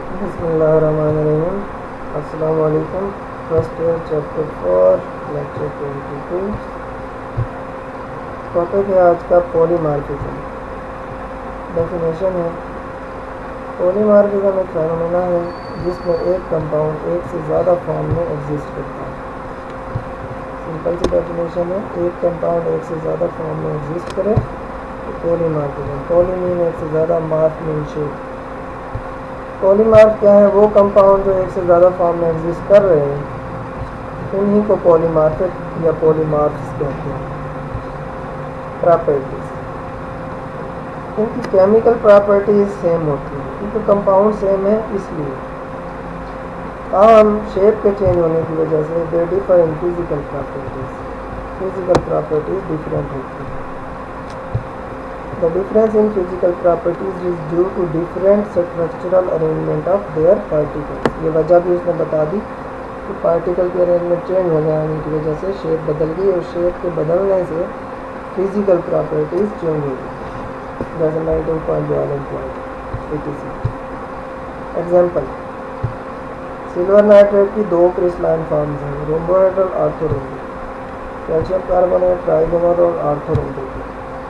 बिस्मिल्लाहिर्रहमानिर्रहीम। अस्सलाम वालेकुम। First year chapter 4 lecture 22। Topic है आज का पॉलीमार्फिज्म। डेफिनेशन है, पॉलीमार्फिज्म एक फेनोमेना है जिसमें एक कंपाउंड एक से ज़्यादा फॉर्म में एग्जिस्ट करता है। सिंपल सी डेफिनेशन है, एक कंपाउंड एक से ज़्यादा फॉर्म में एग्जिस्ट करे तो पॉलीमार्फिज्म। पॉली मीन एक से ज़्यादा, मार्फ मीन शेप। पॉलीमार्फ क्या है? वो कंपाउंड जो एक से ज़्यादा फॉर्म में एग्जिस्ट कर रहे हैं उन्हीं को पॉलीमार्फिक या पॉलीमार्फ्स कहते हैं। प्रॉपर्टीज, इनकी केमिकल प्रॉपर्टीज सेम होती हैं क्योंकि कंपाउंड सेम है, इसलिए शेप के चेंज होने की वजह से they differ in physical properties. Physical properties different होती हैं। The difference in physical properties is due to different structural arrangement of their particles। ये वजह भी उसने बता दी कि पार्टिकल की अरेंजमेंट चेंज हो जाने की वजह से शेप बदल गई, और शेप के बदलने से फिजिकल प्रॉपर्टीज चेंज हो गई। जैसे melting point, boiling point, etc। Example, silver nitrate की दो क्रिस्टलाइन फॉर्म्स हैं, रोम्बोहेड्रल, ऑर्थोरोम्बिक। कैल्शियम कार्बोनेट, ट्राइगोमर और ऑर्थोरोम्बिक।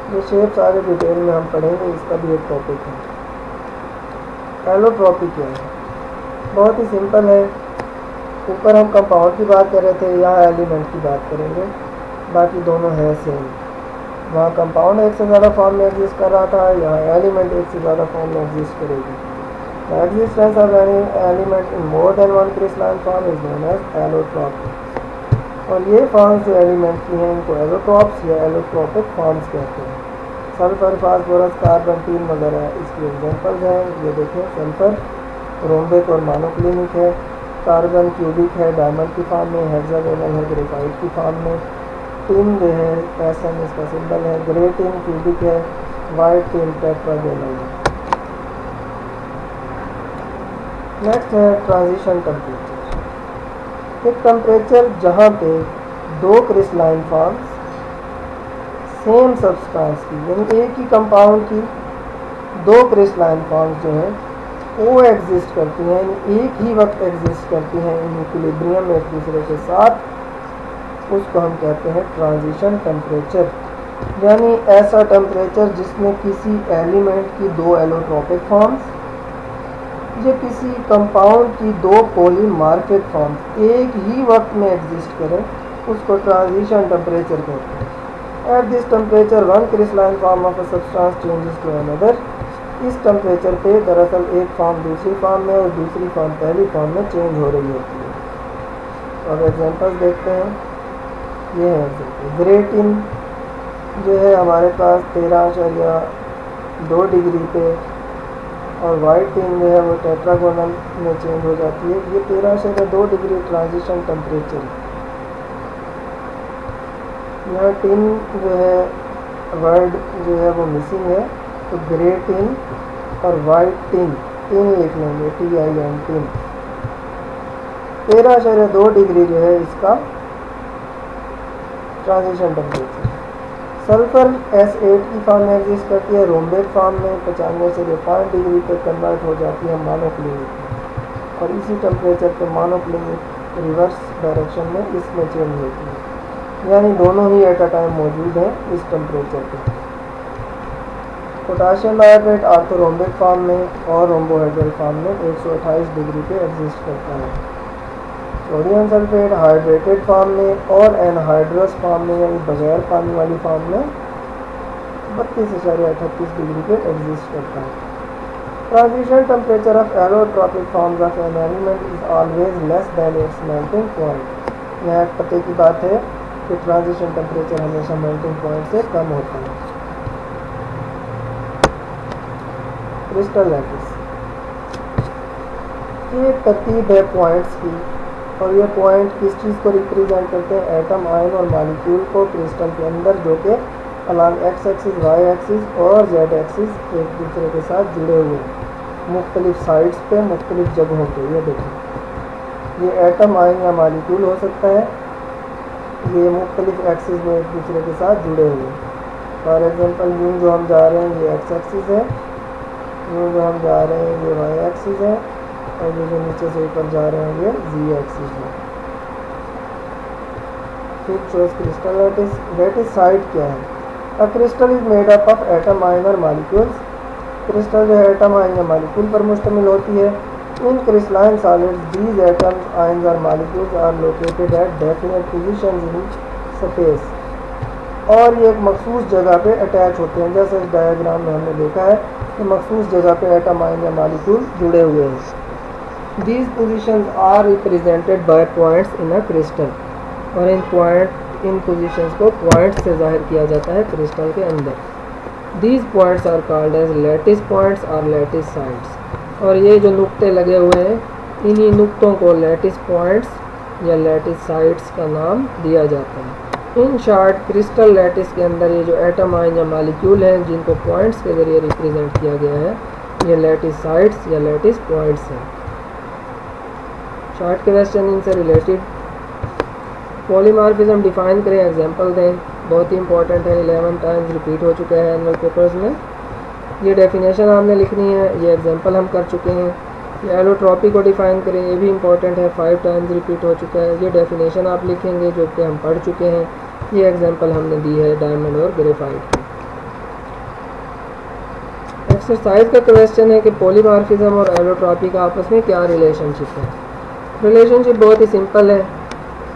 ये शेप्स आगे डिटेल में हम पढ़ेंगे, इसका भी एक टॉपिक है। एलोट्रॉपी क्या है? बहुत ही सिंपल है। ऊपर हम कंपाउंड की बात कर रहे थे, यहाँ एलिमेंट की बात करेंगे, बाकी दोनों है सेम। वहाँ कंपाउंड एक से ज़्यादा फॉर्म में एग्जिस्ट कर रहा था, यहाँ एलिमेंट एक से ज़्यादा फॉर्म में एग्जिस्ट करेगी। The existence of any element in more than one crystalline form is known as allotropy. और ये फॉर्म्स जो एलिमेंट की हैं इनको एलोट्रॉप्स या एलोट्रॉपिक फॉर्म्स कहते हैं। सल्फर, फास्फोरस, कार्बन, टीन वगैरह इसके एग्जांपल्स हैं। ये देखें, सल्फर रोम्बिक और मोनोक्लिनिक है, कार्बन क्यूबिक है, डायमंड की फॉर्म में, हेक्सागोनल है, ग्रेफाइट की फॉर्म में। टीन जो है एसएन इसका सिंबल है, ग्रे टीन क्यूबिक है, वाइट टीन टेट्रागोनल है। नेक्स्ट है ट्रांजिशन टेम्परेचर। एक टेम्परेचर जहाँ पे दो क्रिस्टलाइन फॉर्म्स सेम सब्सटेंस की, यानी एक ही कंपाउंड की दो क्रिस्टलाइन फॉर्म्स जो हैं वो एग्जिस्ट करती हैं, यानी एक ही वक्त एग्जिस्ट करती हैं इन इक्विलिब्रियम में एक दूसरे के साथ, उसको हम कहते हैं ट्रांजिशन टेम्परेचर। यानी ऐसा टेम्परेचर जिसमें किसी एलिमेंट की दो एलोट्रॉपिक फॉर्म्स या किसी कंपाउंड की दो पॉलीमार्फिक फॉर्म्स एक ही वक्त में एग्जिस्ट करें, उसको ट्रांजिशन टेम्परेचर कहते हैं। At this temperature one crystalline form of a substance changes to another. इस टेम्परेचर पे दरअसल एक फॉर्म दूसरी फॉर्म में और दूसरी फॉर्म पहली फॉर्म में चेंज हो रही होती है। अब एग्जांपल्स देखते हैं। ये है एग्जाम्पल, ग्रे टिन जो है हमारे पास 13.2 डिग्री पे, और वाइट टिन जो है वो टेट्रागोनल में चेंज हो जाती है। ये 13.2 डिग्री ट्रांजिशन टेम्परेचर है। यहाँ टिन जो है वर्ड जो है वो मिसिंग है, तो ग्रे टिन और वाइट टिन, टिन लिख लेंगे, TIN, टिन। 13.2 डिग्री जो है इसका ट्रांजिशन टेम्परेचर। सल्फर S8 की फॉर्म में एग्जिस्ट करती है, रोम्बिक फॉर्म में 95.5 डिग्री पे कन्वर्ट हो जाती है मोनोक्लिनिक में, और इसी टेम्परेचर पे मोनोक्लिनिक रिवर्स डायरेक्शन में इसमें चेंज होती है, यानी दोनों ही एट अ टाइम मौजूद हैं इस टेम्परेचर पे। पोटाशियम नाइट्रेट ऑर्थोरोम्बिक फॉर्म में और रोम्बोहेड्रल फॉर्म में 128 डिग्री पे एग्जिस्ट करता है। सोडियम सल्फेट हाइड्रेटेड फॉर्म में और एनहाइड्रस फॉर्म में, यानी बगैर पानी वाली फॉर्म में 32.38 डिग्री पे एग्जिस्ट करता है। Transition temperature of allotropic forms of an element is always less than it's melting point. यहाँ पते की बात है कि ट्रांजिशन टेम्परेचर हमेशा मेल्टिंग पॉइंट से कम होता है। क्रिस्टल लैटिस, ये तरतीब है पॉइंट्स की, और ये पॉइंट किस चीज़ को रिप्रेजेंट करते हैं? एटम, आयन और मॉलिक्यूल को क्रिस्टल के अंदर, जो कि along X axis, Y axis और जेड एक्सिस एक दूसरे के साथ जुड़े हुए हैं मुख्तलिफ साइड्स पे, मुख्तलिफ जगहों पे। ये देखें, ये एटम, आयन या मॉलिक्यूल हो सकता है, ये मुख्तलिफ एक्सिस में एक दूसरे के साथ जुड़े हुए हैं। फॉर एग्जांपल, यूँ जो हम जा रहे हैं ये एक्स एक्सिस है, यूँ जो हम जा रहे हैं ये वाई एक्सिस है, और ये जो नीचे से ऊपर जा रहे हैं ये जी एक्सिस है। फिर चॉइस क्रिस्टल लैटिस साइट क्या है? A crystal is made up of atom ion और मॉलिक्यूल्स। क्रिस्टल जो है एटम आयन या मॉलिक्यूल पर मुश्तमिल होती है। In crystalline solids these atoms ions और molecules are located at definite positions in space, और ये एक मखसूस जगह पे अटैच होते हैं। जैसे इस डायग्राम में हमने देखा है कि मखसूस जगह पे एटम आयन या मॉलिक्यूल जुड़े हुए हैं। These positions are represented by points in a crystal, और इन पोजीशंस को पॉइंट्स से जाहिर किया जाता है क्रिस्टल के अंदर। These points are called as lattice points और लैटिस साइट्स, और ये जो नुक्ते लगे हुए हैं इन्हीं नुक्तों को लैटिस पॉइंट्स या लैटिस साइट्स का नाम दिया जाता है। इन शॉर्ट क्रिस्टल लैटिस के अंदर ये जो एटम आयन या मॉलिक्यूल हैं जिनको पॉइंट्स के ज़रिए रिप्रेजेंट किया गया है, ये लैटिस साइट्स या लैटिस पॉइंट्स हैं। शॉर्ट क्वेश्चन इनसे रिलेटेड पॉलीमॉर्फिज्म डिफाइन करें, एग्जांपल दें। बहुत ही इंपॉर्टेंट है, 11 टाइम्स रिपीट हो चुका है एनुअल पेपर्स में। ये डेफिनेशन आपने लिखनी है, ये एग्जांपल हम कर चुके हैं। ये एलोट्रॉपी को डिफ़ाइन करें, ये भी इंपॉर्टेंट है, 5 टाइम्स रिपीट हो चुका है। ये डेफिनेशन आप लिखेंगे जो कि हम पढ़ चुके हैं। ये एग्जांपल हमने दी है डायमंड और ग्रेफाइट की। एक्सरसाइज का क्वेश्चन है कि पॉलीमॉर्फिज्म और एलोट्रॉपी का आपस में क्या रिलेशनशिप है। रिलेशनशिप बहुत ही सिंपल है।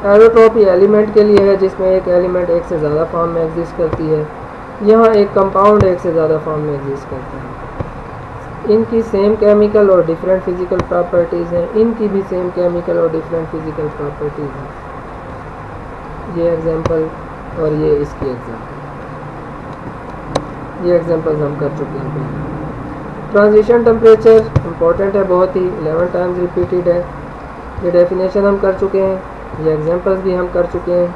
एलोट्रॉपी एलिमेंट के लिए है जिसमें एक एलिमेंट एक से ज़्यादा फॉर्म में एग्जिस्ट करती है। यहाँ एक कंपाउंड एक से ज़्यादा फॉर्म में एग्जिस्ट करता है। इनकी सेम केमिकल और डिफरेंट फिजिकल प्रॉपर्टीज़ हैं, इनकी भी सेम केमिकल और डिफरेंट फिजिकल प्रॉपर्टीज़ हैं। ये एग्जांपल और ये इसकी एग्जांपल, ये एग्जांपल्स हम कर चुके हैं पहले। ट्रांजिशन टेम्परेचर इंपॉर्टेंट है बहुत ही, 11 टाइम्स रिपीटेड है। ये डेफिनेशन हम कर चुके हैं, ये एग्जांपल्स भी हम कर चुके हैं।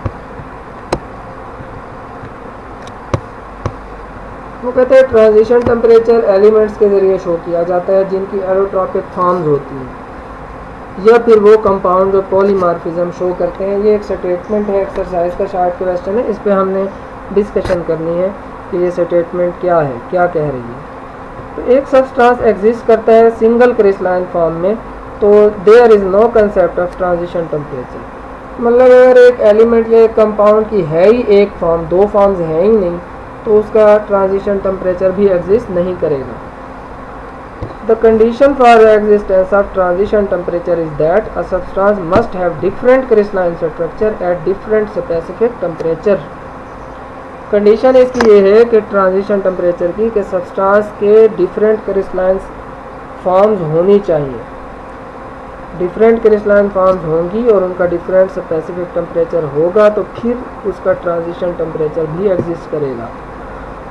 वो कहते हैं ट्रांजिशन टेम्परेचर एलिमेंट्स के ज़रिए शो किया जाता है जिनकी एलोट्रॉपिक फॉर्म्स होती हैं, या फिर वो कंपाउंड जो पॉलीमॉर्फिज्म शो करते हैं। ये एक स्टेटमेंट है, एक्सरसाइज का शॉर्ट क्वेश्चन है, इस पे हमने डिस्कशन करनी है कि ये स्टेटमेंट क्या है, क्या कह रही है। तो एक सब्सटेंस एग्जिस्ट करता है सिंगल क्रिस्टलाइन फॉर्म में, तो there is no concept of transition temperature. मतलब अगर एक एलिमेंट या एक कंपाउंड की है ही एक फॉर्म, दो फॉर्म्स हैं ही नहीं, तो उसका ट्रांजिशन टेम्परेचर भी एग्जिस्ट नहीं करेगा। The condition for the existence of transition temperature is that a substance must have different crystalline structure at different specific temperature. Condition इसकी ये है कि ट्रांजिशन टेम्परेचर की कि सब्सटेंस के डिफरेंट क्रिस्टलाइन फॉर्म्स होनी चाहिए, डिफरेंट क्रिस्टलाइन फॉर्म्स होंगी और उनका डिफरेंट स्पेसिफिक टेम्परेचर होगा, तो फिर उसका ट्रांजिशन टेम्परेचर भी एग्जिस्ट करेगा।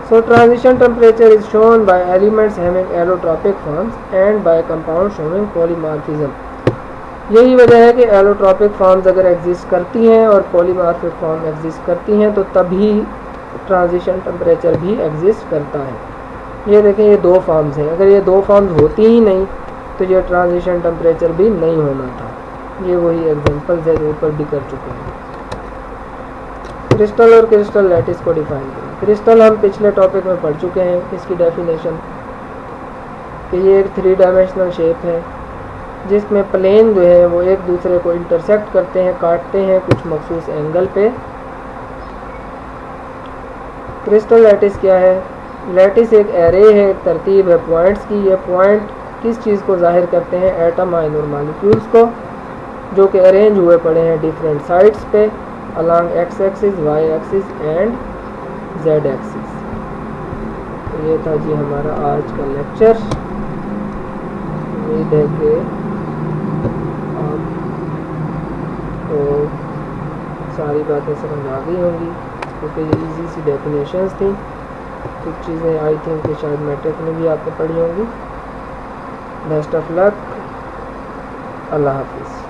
So transition temperature is shown by elements having allotropic forms and by compounds showing polymorphism। यही वजह है कि allotropic forms अगर एग्जिस्ट करती हैं और polymorphic form एग्जिस्ट करती हैं तो तभी transition temperature भी एग्जिस्ट करता है। ये देखें, ये दो फॉर्म्स हैं, अगर ये दो फॉर्म्स होती ही नहीं तो ये ट्रांजिशन टेम्परेचर भी नहीं होना था। ये वही एग्जांपल्स है जो ऊपर भी कर चुके हैं। क्रिस्टल और क्रिस्टल लैटिस को डिफाइन करें। क्रिस्टल हम पिछले टॉपिक में पढ़ चुके हैं, इसकी डेफिनेशन कि ये एक 3 डायमेंशनल शेप है जिसमें प्लेन जो है वो एक दूसरे को इंटरसेक्ट करते हैं, काटते हैं कुछ मखसूस एंगल पे। क्रिस्टल लैटिस क्या है? लैटिस एक एरे है, एक तरतीब है पॉइंट्स की। ये पॉइंट किस चीज़ को जाहिर करते हैं? एटम आयन और मॉलिक्यूल्स को, जो कि अरेंज हुए पड़े हैं डिफरेंट साइड्स पे along X axis, Y axis and Z axis. तो ये था जी हमारा आज का लेक्चर। उम्मीद है कि आपको सारी बातें समझ आ गई होंगी, क्योंकि ये इजी सी डेफिनेशंस थी। कुछ चीज़ें आई थिंक कि शायद मैट्रिक में भी आपने पढ़ी होंगी। बेस्ट ऑफ लक, अल्लाह हाफिज़।